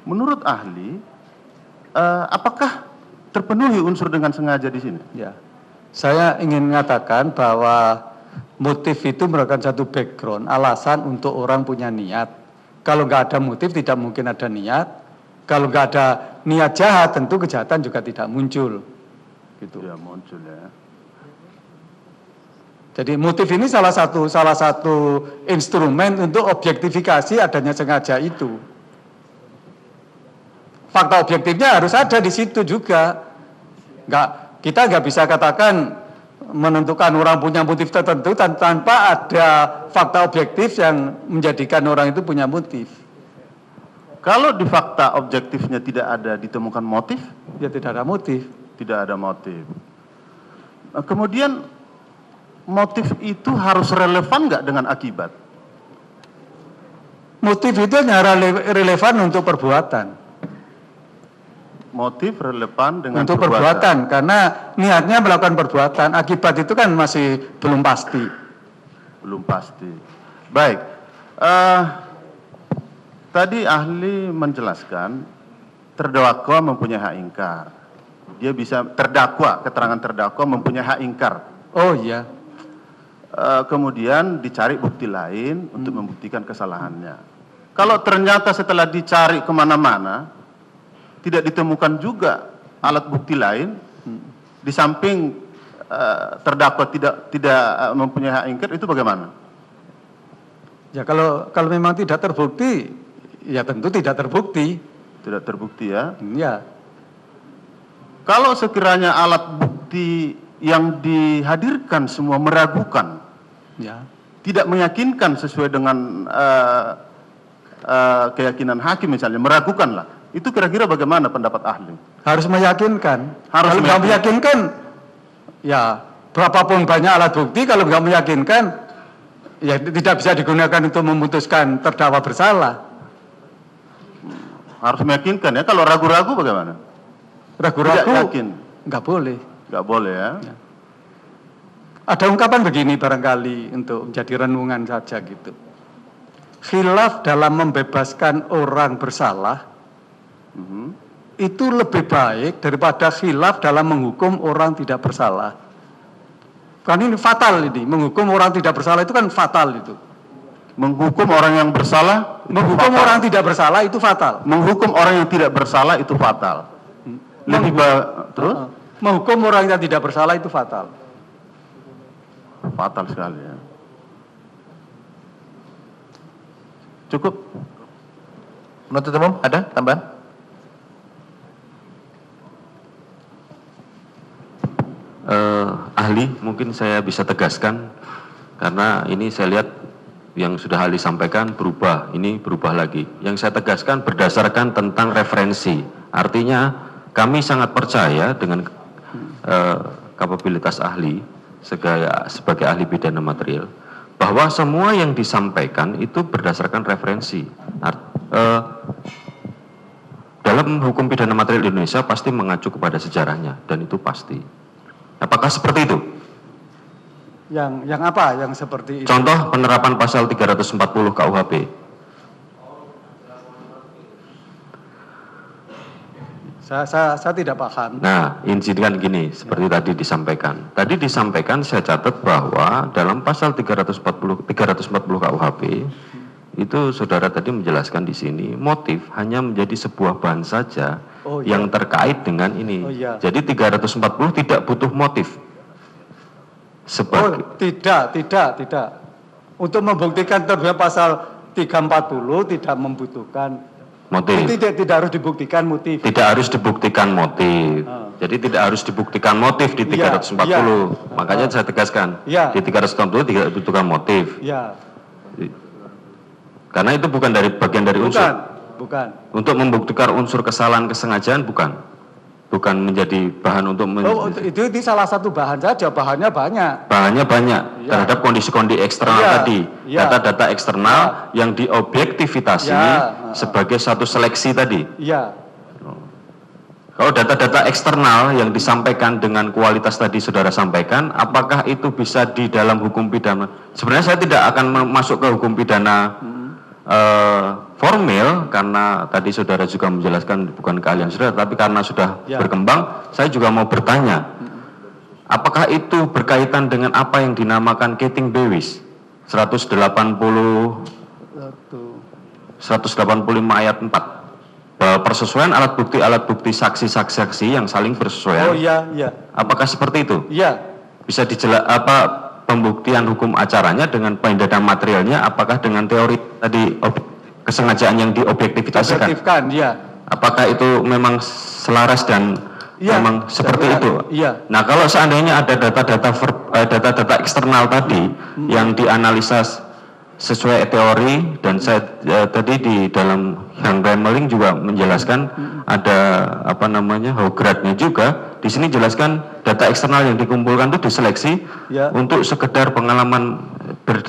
menurut ahli, apakah terpenuhi unsur dengan sengaja di sini? Ya, saya ingin mengatakan bahwa motif itu merupakan satu background, alasan untuk orang punya niat. Kalau nggak ada motif, tidak mungkin ada niat. Kalau nggak ada niat jahat, tentu kejahatan juga tidak muncul. Gitu. Ya, muncul ya. Jadi motif ini salah satu instrumen untuk objektifikasi adanya sengaja itu. Fakta objektifnya harus ada di situ juga. Kita nggak bisa katakan menentukan orang punya motif tertentu tanpa ada fakta objektif yang menjadikan orang itu punya motif. Kalau di fakta objektifnya tidak ada ditemukan motif, Ya tidak ada motif. tidak ada motif. Kemudian motif itu harus relevan nggak dengan akibat? Motif itu hanya relevan untuk perbuatan. Motif relevan dengan Untuk perbuatan, karena niatnya melakukan perbuatan, akibat itu kan masih belum pasti. Belum pasti. Baik, tadi ahli menjelaskan terdakwa mempunyai hak ingkar. Dia bisa keterangan terdakwa mempunyai hak ingkar. Oh iya. Kemudian dicari bukti lain untuk membuktikan kesalahannya. Kalau ternyata setelah dicari kemana-mana tidak ditemukan juga alat bukti lain, di samping terdakwa tidak mempunyai hak ingkar, itu bagaimana? Ya kalau memang tidak terbukti, ya tentu tidak terbukti. Tidak terbukti ya. Ya. Kalau sekiranya alat bukti yang dihadirkan semua meragukan, Ya. tidak meyakinkan sesuai dengan keyakinan hakim misalnya, meragukan lah. Itu kira-kira bagaimana pendapat ahli? Harus meyakinkan. Harus Kalau nggak meyakinkan, ya berapapun banyak alat bukti, kalau nggak meyakinkan, ya tidak bisa digunakan untuk memutuskan terdakwa bersalah. Harus meyakinkan ya. Kalau ragu-ragu bagaimana? Ragu-ragu, Tidak yakin. nggak boleh. Nggak boleh ya. Ada ungkapan begini barangkali untuk menjadi renungan saja gitu. Khilaf dalam membebaskan orang bersalah itu lebih baik daripada khilaf dalam menghukum orang tidak bersalah. Kan ini fatal ini, menghukum orang tidak bersalah itu kan fatal itu. Menghukum orang yang bersalah, Menghukum fatal. orang tidak bersalah itu fatal. Menghukum orang yang tidak bersalah itu fatal. Lebih terus? Menghukum orang yang tidak bersalah itu fatal. Fatal sekali ya. Cukup. Penuntut umum ada tambahan? Ahli, mungkin saya bisa tegaskan karena ini saya lihat yang sudah ahli sampaikan berubah, ini berubah lagi. Yang saya tegaskan berdasarkan tentang referensi. Artinya kami sangat percaya dengan kapabilitas ahli sebagai ahli pidana material bahwa semua yang disampaikan itu berdasarkan referensi. Dalam hukum pidana material Indonesia pasti mengacu kepada sejarahnya dan itu pasti. Apakah seperti itu? Yang apa? Yang seperti itu? Contoh penerapan pasal 340 KUHP. Saya tidak paham. Nah, insidenkan gini, seperti tadi disampaikan. Tadi disampaikan saya catat bahwa dalam pasal 340 KUHP itu saudara tadi menjelaskan di sini motif hanya menjadi sebuah bahan saja yang terkait dengan ini. Jadi 340 tidak butuh motif. Tidak. Untuk membuktikan terhadap pasal 340 tidak membutuhkan motif. Tidak harus dibuktikan motif. Tidak harus dibuktikan motif. Jadi tidak harus dibuktikan motif di 340. Makanya saya tegaskan di 340 tidak dibutuhkan motif. Ya. Karena itu bukan dari bagian dari unsur. Bukan. Untuk membuktikan unsur kesalahan kesengajaan bukan menjadi bahan untuk itu salah satu bahan saja, bahannya banyak. Bahannya banyak terhadap kondisi-kondisi eksternal tadi, data-data eksternal yang diobjektifikasi sebagai satu seleksi tadi. Iya. Kalau data-data eksternal yang disampaikan dengan kualitas tadi saudara sampaikan, apakah itu bisa di dalam hukum pidana? Sebenarnya saya tidak akan masuk ke hukum pidana formil, karena tadi saudara juga menjelaskan bukan keahlian saudara, tapi karena sudah Ya. berkembang, saya juga mau bertanya, apakah itu berkaitan dengan apa yang dinamakan Keting Bewis 185 ayat 4, bahwa persesuaian alat bukti saksi-saksi yang saling bersesuaian. Oh iya, iya. Apakah seperti itu? Iya. Bisa pembuktian hukum acaranya dengan pendataan materialnya, apakah dengan teori tadi kesengajaan yang diobjektifikasikan? Objektifkan, iya. Apakah itu memang selaras dan Iya, memang seperti saya itu? iya. Nah, kalau seandainya ada data-data eksternal tadi yang dianalisa sesuai teori, dan saya tadi di dalam Yang Remeling juga menjelaskan ada Hogradnya juga. Di sini jelaskan data eksternal yang dikumpulkan itu diseleksi Ya. untuk sekedar pengalaman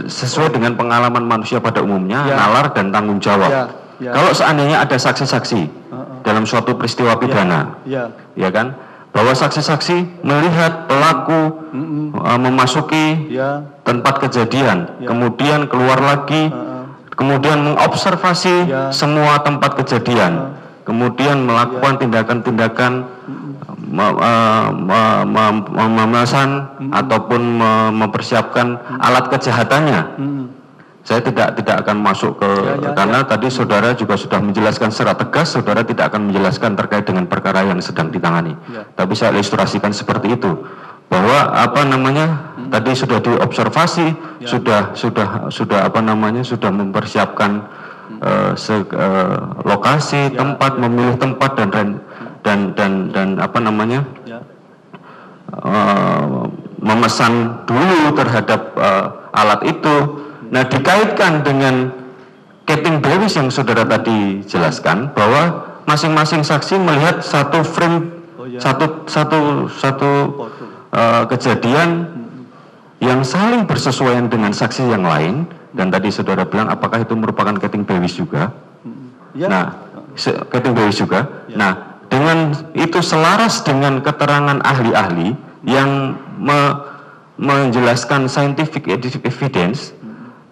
sesuai dengan pengalaman manusia pada umumnya, Ya. nalar dan tanggung jawab. Ya, ya. Kalau seandainya ada saksi-saksi dalam suatu peristiwa pidana, Iya. ya kan, bahwa saksi-saksi melihat pelaku memasuki Iya. tempat kejadian, Ya. kemudian keluar lagi, kemudian mengobservasi Ya. semua tempat kejadian, kemudian melakukan tindakan-tindakan memesan ataupun mempersiapkan alat kejahatannya. Saya tidak akan masuk ke karena tadi saudara juga sudah menjelaskan secara tegas, saudara tidak akan menjelaskan terkait dengan perkara yang sedang ditangani. Ya. Tapi saya ilustrasikan seperti itu, bahwa tadi sudah diobservasi, sudah mempersiapkan lokasi, tempat, memilih tempat dan Ya. memesan dulu terhadap alat itu. Nah, dikaitkan dengan Keting Bewis yang saudara tadi jelaskan, bahwa masing-masing saksi melihat satu frame, satu kejadian yang saling bersesuaian dengan saksi yang lain, dan tadi saudara bilang apakah itu merupakan Keting Bewis juga? Ya. Nah, Keting Bewis juga. Nah, dengan itu selaras dengan keterangan ahli-ahli yang menjelaskan scientific evidence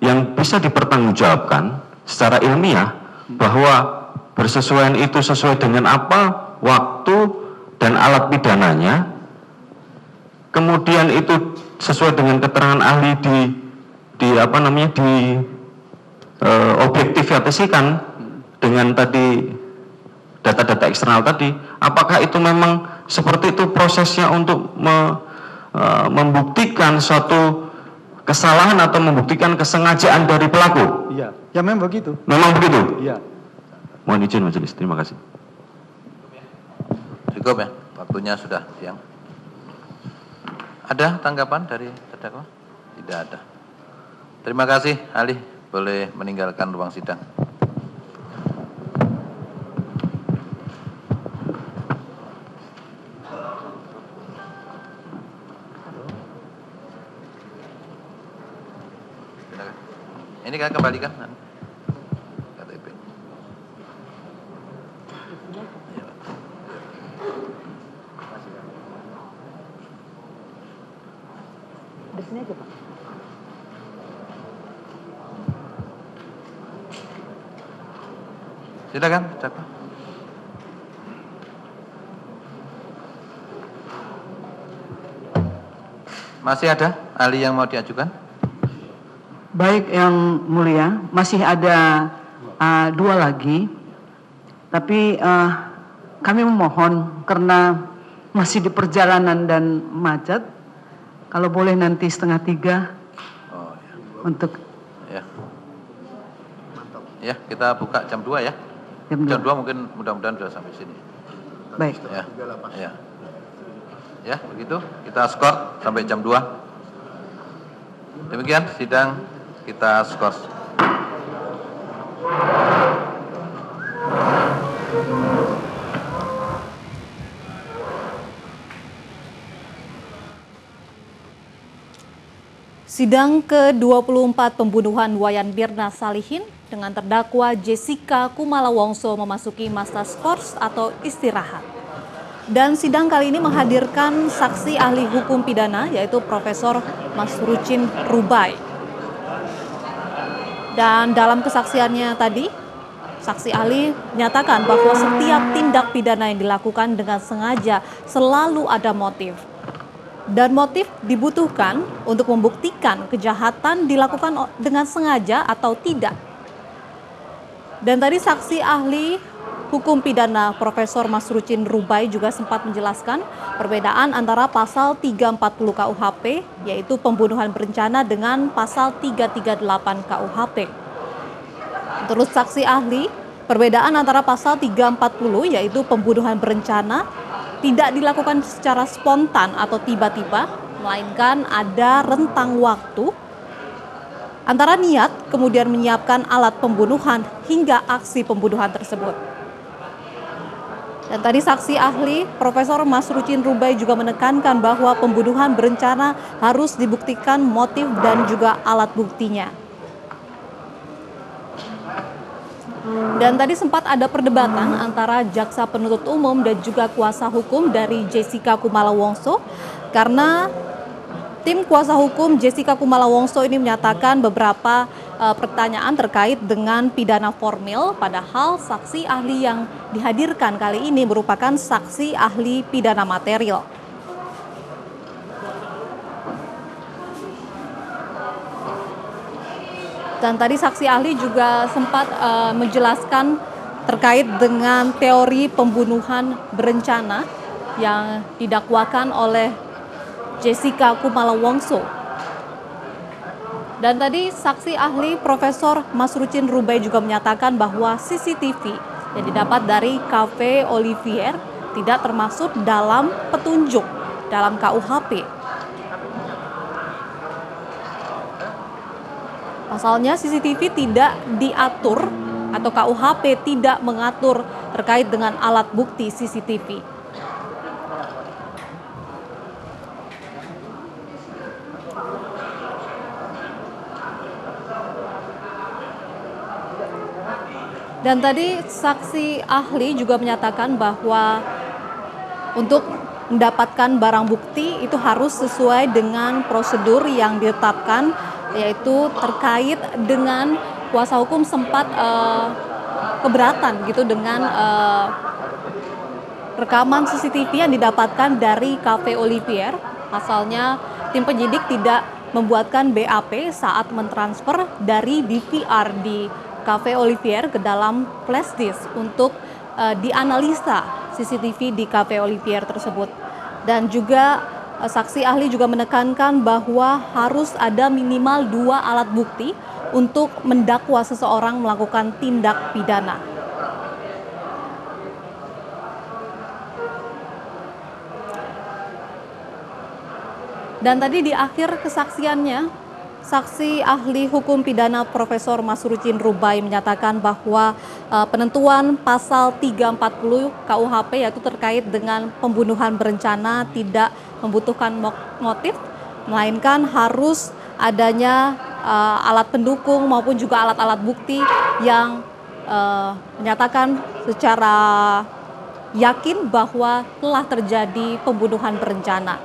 yang bisa dipertanggungjawabkan secara ilmiah, bahwa bersesuaian itu sesuai dengan apa, waktu dan alat pidananya, kemudian itu sesuai dengan keterangan ahli objektifikasikan dengan tadi data-data eksternal tadi, apakah itu memang seperti itu prosesnya untuk membuktikan suatu kesalahan atau membuktikan kesengajaan dari pelaku? Iya. Ya memang begitu. Memang begitu? Iya. Mohon izin majelis, terima kasih. Cukup ya, waktunya sudah siang. Ada tanggapan dari terdakwa? Tidak ada. Terima kasih, ahli. Boleh meninggalkan ruang sidang. Ini kan kembalikan KTP. Di sini aja, Pak. Silakan, Cakwa. Masih ada ahli yang mau diajukan? Baik, Yang Mulia, masih ada dua lagi. Tapi kami memohon karena masih di perjalanan dan macet, kalau boleh nanti 2:30 Oh ya. untuk Ya. Ya, kita buka jam 2 ya. jam Jam 2. 2 mungkin mudah-mudahan sudah sampai sini. Baik. Ya. Ya. Ya, begitu. Kita skor sampai jam 2. Demikian sidang kita skor. Sidang ke-24 pembunuhan Wayan Mirna Salihin dengan terdakwa Jessica Kumala Wongso memasuki masa skors atau istirahat. Dan sidang kali ini menghadirkan saksi ahli hukum pidana yaitu Profesor Masrucin Rubai. Dan dalam kesaksiannya tadi, Saksi ahli menyatakan bahwa setiap tindak pidana yang dilakukan dengan sengaja selalu ada motif. Dan motif dibutuhkan untuk membuktikan kejahatan dilakukan dengan sengaja atau tidak. Dan tadi saksi ahli hukum pidana Profesor Masrucin Rubai juga sempat menjelaskan perbedaan antara pasal 340 KUHP, yaitu pembunuhan berencana, dengan pasal 338 KUHP. Menurut saksi ahli, perbedaan antara pasal 340 yaitu pembunuhan berencana tidak dilakukan secara spontan atau tiba-tiba, melainkan ada rentang waktu antara niat kemudian menyiapkan alat pembunuhan hingga aksi pembunuhan tersebut. Dan tadi saksi ahli Profesor Masrucin Rubai juga menekankan bahwa pembunuhan berencana harus dibuktikan motif dan juga alat buktinya. Dan tadi sempat ada perdebatan antara jaksa penuntut umum dan juga kuasa hukum dari Jessica Kumala Wongso, karena tim kuasa hukum Jessica Kumala Wongso ini menyatakan beberapa pertanyaan terkait dengan pidana formil, padahal saksi ahli yang dihadirkan kali ini merupakan saksi ahli pidana material. Dan tadi saksi ahli juga sempat menjelaskan terkait dengan teori pembunuhan berencana yang didakwakan oleh Jessica Kumala Wongso. Dan tadi saksi ahli Profesor Masrucin Rubai juga menyatakan bahwa CCTV yang didapat dari Cafe Olivier tidak termasuk dalam petunjuk dalam KUHP. Pasalnya CCTV tidak diatur atau KUHP tidak mengatur terkait dengan alat bukti CCTV. Dan tadi saksi ahli juga menyatakan bahwa untuk mendapatkan barang bukti itu harus sesuai dengan prosedur yang ditetapkan, yaitu terkait dengan kuasa hukum sempat keberatan gitu dengan rekaman CCTV yang didapatkan dari Cafe Olivier. Pasalnya tim penyidik tidak membuatkan BAP saat mentransfer dari DVR di Cafe Olivier ke dalam flash disk untuk dianalisa CCTV di Cafe Olivier tersebut. Dan juga saksi ahli juga menekankan bahwa harus ada minimal 2 alat bukti untuk mendakwa seseorang melakukan tindak pidana. Dan tadi di akhir kesaksiannya, saksi ahli hukum pidana Profesor Masrucin Rubai menyatakan bahwa penentuan pasal 340 KUHP yaitu terkait dengan pembunuhan berencana tidak membutuhkan motif, melainkan harus adanya alat pendukung maupun juga alat-alat bukti yang menyatakan secara yakin bahwa telah terjadi pembunuhan berencana.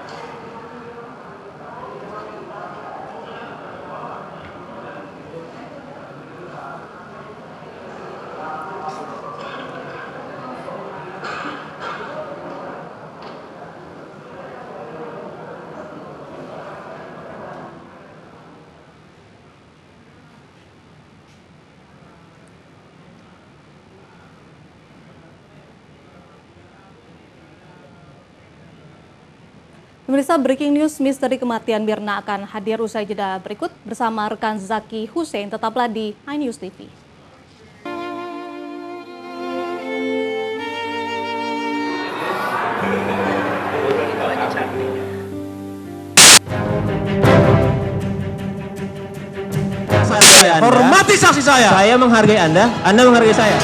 Pemirsa, breaking news misteri kematian Mirna akan hadir usai jeda berikut bersama rekan Zaki Hussein. Tetaplah di iNews TV. Hormati saksi saya. Saya menghargai Anda menghargai saya.